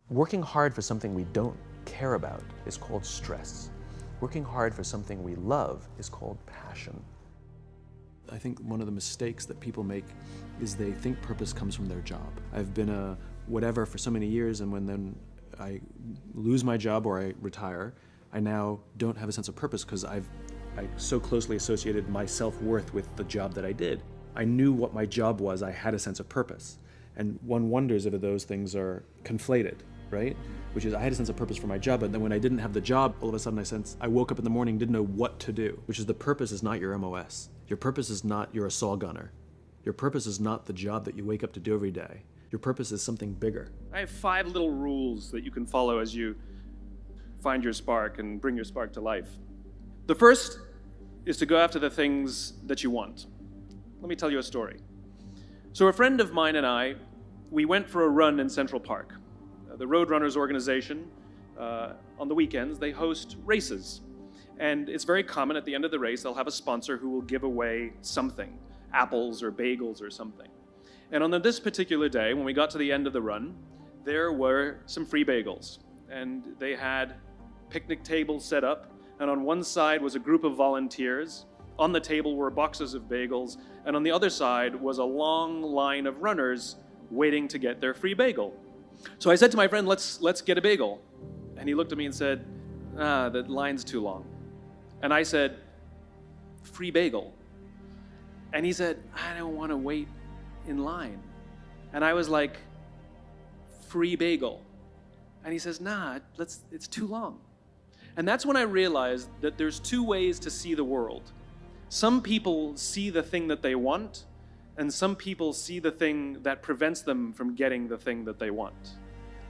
Working hard for something we don't care about is called stress. Working hard for something we love is called passion. I think one of the mistakes that people make is they think purpose comes from their job. I've been a whatever for so many years, and when then I lose my job or I retire, I now don't have a sense of purpose because I so closely associated my self-worth with the job that I did. I knew what my job was, I had a sense of purpose. And one wonders if those things are conflated, right? Which is I had a sense of purpose for my job, but then when I didn't have the job, all of a sudden I woke up in the morning, didn't know what to do, which is the purpose is not your MOS. Your purpose is not you're a saw gunner. Your purpose is not the job that you wake up to do every day. Your purpose is something bigger. I have 5 little rules that you can follow as you find your spark and bring your spark to life. The first is to go after the things that you want. Let me tell you a story. So a friend of mine and I, we went for a run in Central Park. The Roadrunners organization, on the weekends, they host races. And it's very common at the end of the race, they'll have a sponsor who will give away something, apples or bagels or something. And on this particular day, when we got to the end of the run, there were some free bagels. And they had picnic tables set up, and on one side was a group of volunteers. On the table were boxes of bagels, and on the other side was a long line of runners waiting to get their free bagel. So I said to my friend, let's get a bagel. And he looked at me and said, the line's too long. And I said, free bagel. And he said, I don't want to wait in line. And I was like, free bagel. And he says, it's too long. And that's when I realized that there's 2 ways to see the world. Some people see the thing that they want, and some people see the thing that prevents them from getting the thing that they want.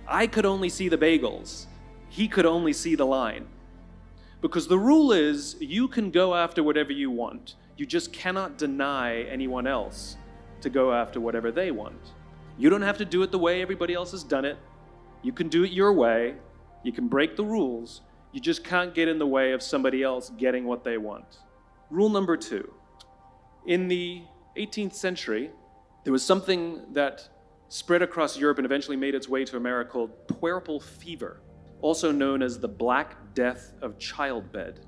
I could only see the bagels. He could only see the line. Because the rule is, you can go after whatever you want. You just cannot deny anyone else to go after whatever they want. You don't have to do it the way everybody else has done it. You can do it your way. You can break the rules. You just can't get in the way of somebody else getting what they want. Rule number 2. In the 18th century, there was something that spread across Europe and eventually made its way to America called puerperal fever, also known as the Black Death of childbed.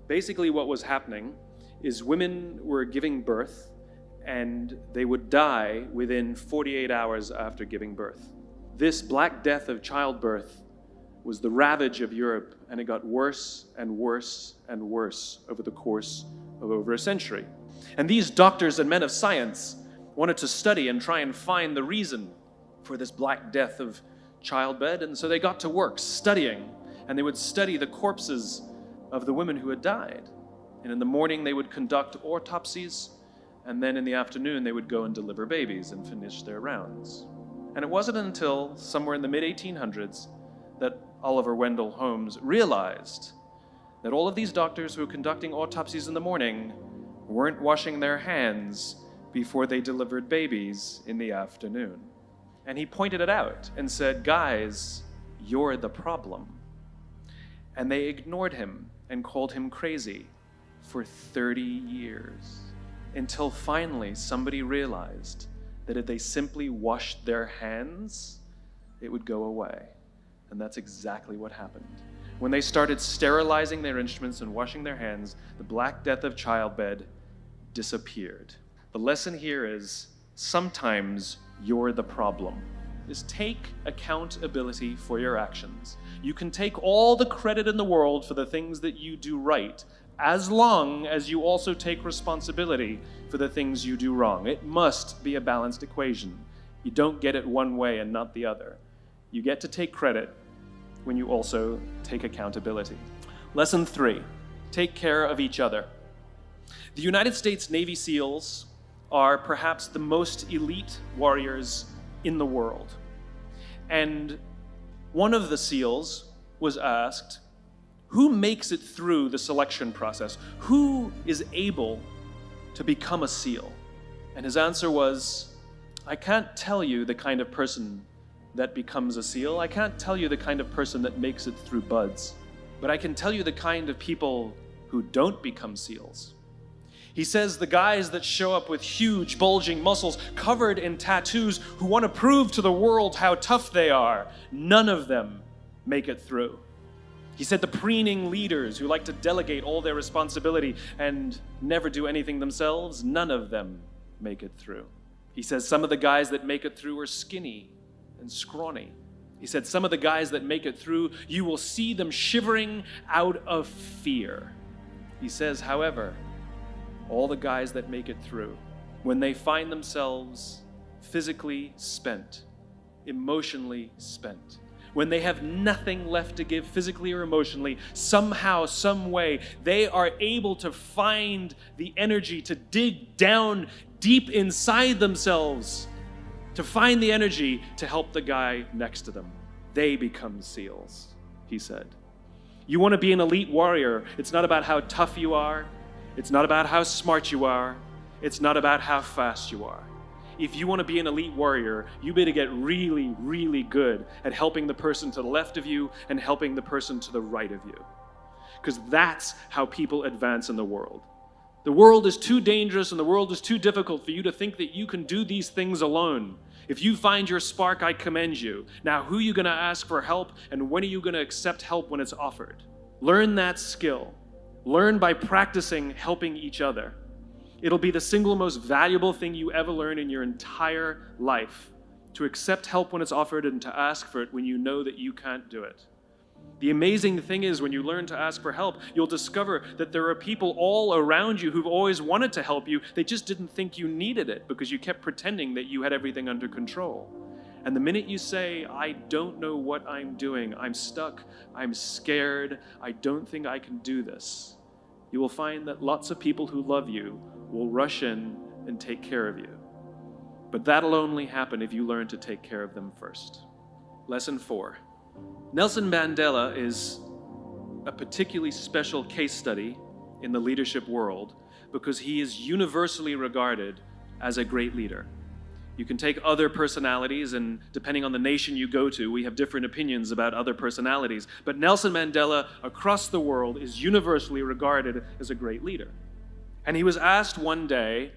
Basically what was happening is women were giving birth and they would die within 48 hours after giving birth. This Black Death of childbirth was the ravage of Europe, and it got worse and worse and worse over the course of over a century. And these doctors and men of science wanted to study and try and find the reason for this Black Death of childbed, and so they got to work studying, and they would study the corpses of the women who had died. And in the morning they would conduct autopsies, and then in the afternoon they would go and deliver babies and finish their rounds. And it wasn't until somewhere in the mid-1800s that Oliver Wendell Holmes realized that all of these doctors who were conducting autopsies in the morning weren't washing their hands before they delivered babies in the afternoon. And he pointed it out and said, guys, you're the problem. And they ignored him and called him crazy for 30 years, until finally somebody realized that if they simply washed their hands, it would go away. And that's exactly what happened. When they started sterilizing their instruments and washing their hands, the Black Death of childbed disappeared. The lesson here is, sometimes you're the problem. Is take accountability for your actions. You can take all the credit in the world for the things that you do right, as long as you also take responsibility for the things you do wrong. It must be a balanced equation. You don't get it one way and not the other. You get to take credit when you also take accountability. Lesson 3, take care of each other. The United States Navy SEALs are perhaps the most elite warriors in the world. And one of the SEALs was asked, who makes it through the selection process? Who is able to become a SEAL? And his answer was, I can't tell you the kind of person that becomes a SEAL. I can't tell you the kind of person that makes it through BUD/S, but I can tell you the kind of people who don't become SEALs. He says the guys that show up with huge, bulging muscles covered in tattoos who want to prove to the world how tough they are, none of them make it through. He said the preening leaders who like to delegate all their responsibility and never do anything themselves, none of them make it through. He says some of the guys that make it through are skinny and scrawny. He said some of the guys that make it through, you will see them shivering out of fear. He says, however, all the guys that make it through, when they find themselves physically spent, emotionally spent, when they have nothing left to give physically or emotionally, somehow, some way, they are able to find the energy to dig down deep inside themselves, to find the energy to help the guy next to them. They become SEALs, he said. You want to be an elite warrior. It's not about how tough you are. It's not about how smart you are. It's not about how fast you are. If you want to be an elite warrior, you better get really, really good at helping the person to the left of you and helping the person to the right of you. Because that's how people advance in the world. The world is too dangerous and the world is too difficult for you to think that you can do these things alone. If you find your spark, I commend you. Now, who are you going to ask for help, and when are you going to accept help when it's offered? Learn that skill. Learn by practicing helping each other. It'll be the single most valuable thing you ever learn in your entire life, to accept help when it's offered and to ask for it when you know that you can't do it. The amazing thing is when you learn to ask for help, you'll discover that there are people all around you who've always wanted to help you. They just didn't think you needed it because you kept pretending that you had everything under control. And the minute you say, I don't know what I'm doing, I'm stuck, I'm scared, I don't think I can do this, you will find that lots of people who love you will rush in and take care of you. But that'll only happen if you learn to take care of them first. Lesson 4. Nelson Mandela is a particularly special case study in the leadership world because he is universally regarded as a great leader. You can take other personalities, and depending on the nation you go to, we have different opinions about other personalities. But Nelson Mandela, across the world, is universally regarded as a great leader. And he was asked one day,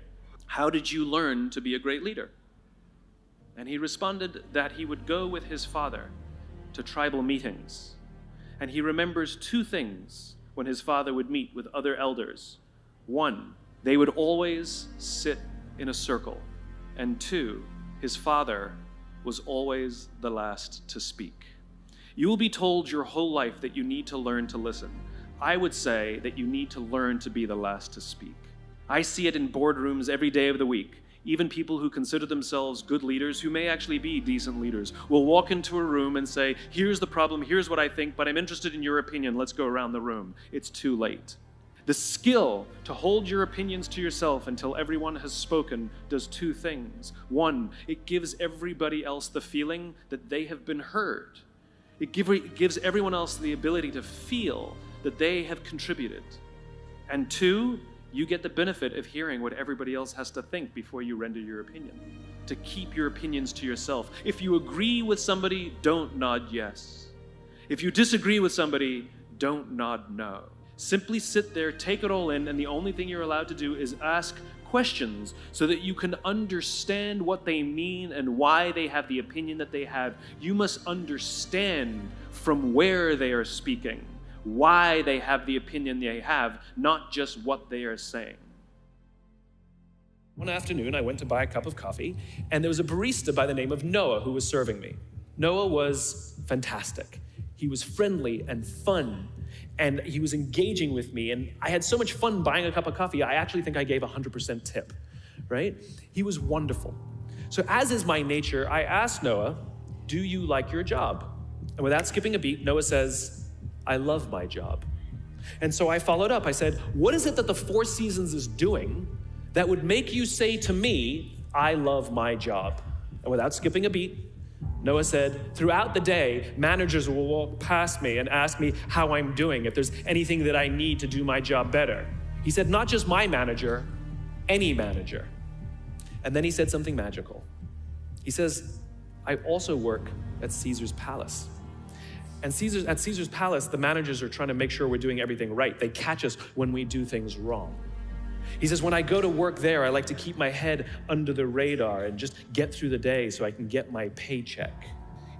how did you learn to be a great leader? And he responded that he would go with his father to tribal meetings. And he remembers 2 things when his father would meet with other elders. 1, they would always sit in a circle. And 2, his father was always the last to speak. You will be told your whole life that you need to learn to listen. I would say that you need to learn to be the last to speak. I see it in boardrooms every day of the week. Even people who consider themselves good leaders, who may actually be decent leaders, will walk into a room and say, here's the problem, here's what I think, but I'm interested in your opinion, let's go around the room. It's too late. The skill to hold your opinions to yourself until everyone has spoken does 2 things. 1, it gives everybody else the feeling that they have been heard. It gives everyone else the ability to feel that they have contributed. And 2, you get the benefit of hearing what everybody else has to think before you render your opinion. To keep your opinions to yourself. If you agree with somebody, don't nod yes. If you disagree with somebody, don't nod no. Simply sit there, take it all in, and the only thing you're allowed to do is ask questions so that you can understand what they mean and why they have the opinion that they have. You must understand from where they are speaking, why they have the opinion they have, not just what they are saying. One afternoon, I went to buy a cup of coffee, and there was a barista by the name of Noah who was serving me. Noah was fantastic. He was friendly and fun, and he was engaging with me, and I had so much fun buying a cup of coffee, I actually think I gave 100% tip, right? He was wonderful. So as is my nature, I asked Noah, do you like your job? And without skipping a beat, Noah says, I love my job. And so I followed up. I said, what is it that the Four Seasons is doing that would make you say to me, I love my job? And without skipping a beat, Noah said, throughout the day, managers will walk past me and ask me how I'm doing, if there's anything that I need to do my job better. He said, not just my manager, any manager. And then he said something magical. He says, I also work at Caesar's Palace. And at Caesar's Palace, the managers are trying to make sure we're doing everything right. They catch us when we do things wrong. He says, when I go to work there, I like to keep my head under the radar and just get through the day so I can get my paycheck.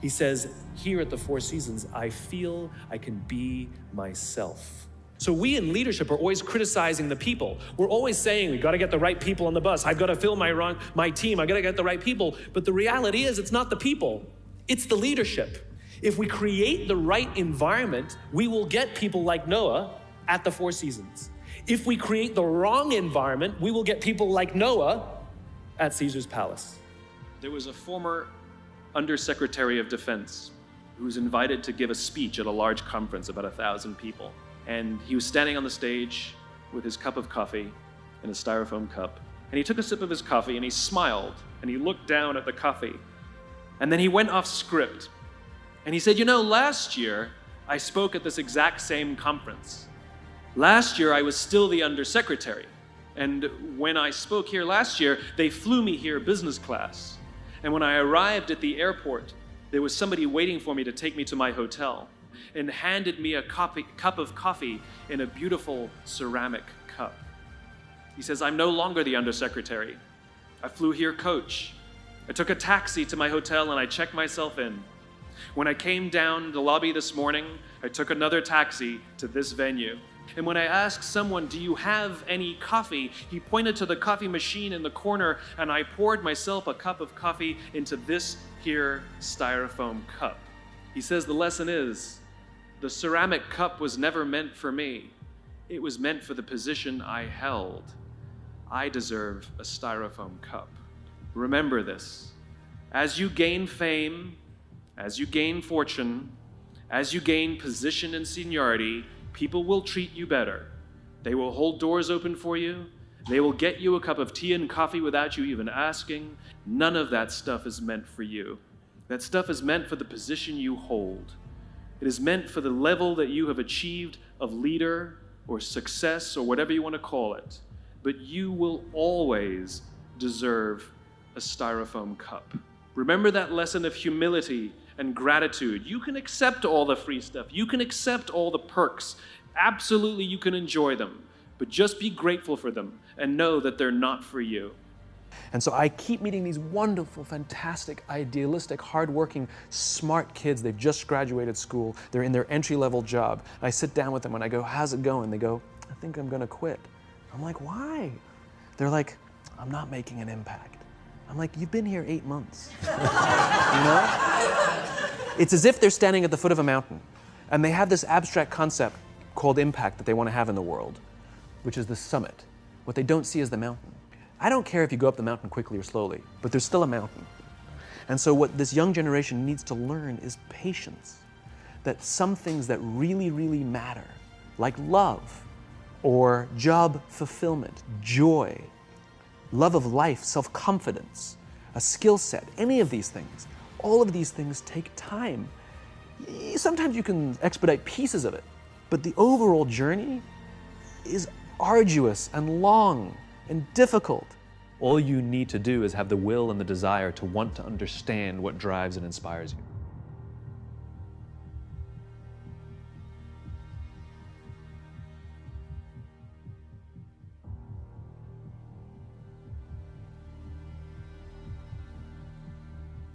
He says, here at the Four Seasons, I feel I can be myself. So we in leadership are always criticizing the people. We're always saying, we gotta get the right people on the bus. I've gotta fill my team, I gotta get the right people. But the reality is, it's not the people, it's the leadership. If we create the right environment, we will get people like Noah at the Four Seasons. If we create the wrong environment, we will get people like Noah at Caesar's palace. There was a former Undersecretary of Defense who was invited to give a speech at a large conference, about 1,000 people. And he was standing on the stage with his cup of coffee in a styrofoam cup. And he took a sip of his coffee and he smiled and he looked down at the coffee. And then he went off script. And he said, you know, last year I spoke at this exact same conference. Last year I was still the undersecretary. And when I spoke here last year, they flew me here business class. And when I arrived at the airport, there was somebody waiting for me to take me to my hotel and handed me a cup of coffee in a beautiful ceramic cup. He says, I'm no longer the undersecretary. I flew here coach. I took a taxi to my hotel and I checked myself in. When I came down the lobby this morning, I took another taxi to this venue. And when I asked someone, do you have any coffee? He pointed to the coffee machine in the corner and I poured myself a cup of coffee into this here styrofoam cup. He says the lesson is, the ceramic cup was never meant for me. It was meant for the position I held. I deserve a styrofoam cup. Remember this. As you gain fame, as you gain fortune, as you gain position and seniority, people will treat you better. They will hold doors open for you. They will get you a cup of tea and coffee without you even asking. None of that stuff is meant for you. That stuff is meant for the position you hold. It is meant for the level that you have achieved of leader or success or whatever you want to call it. But you will always deserve a styrofoam cup. Remember that lesson of humility and gratitude. You can accept all the free stuff. You can accept all the perks. Absolutely, you can enjoy them. But just be grateful for them and know that they're not for you. And so I keep meeting these wonderful, fantastic, idealistic, hardworking, smart kids. They've just graduated school. They're in their entry-level job. I sit down with them and I go, how's it going? They go, I think I'm gonna quit. I'm like, why? They're like, I'm not making an impact. I'm like, you've been here 8 months. You know? It's as if they're standing at the foot of a mountain and they have this abstract concept called impact that they want to have in the world, which is the summit. What they don't see is the mountain. I don't care if you go up the mountain quickly or slowly, but there's still a mountain. And so what this young generation needs to learn is patience. That some things that really, really matter, like love or job fulfillment, joy, love of life, self-confidence, a skill set, any of these things, all of these things take time. Sometimes you can expedite pieces of it, but the overall journey is arduous and long and difficult. All you need to do is have the will and the desire to want to understand what drives and inspires you.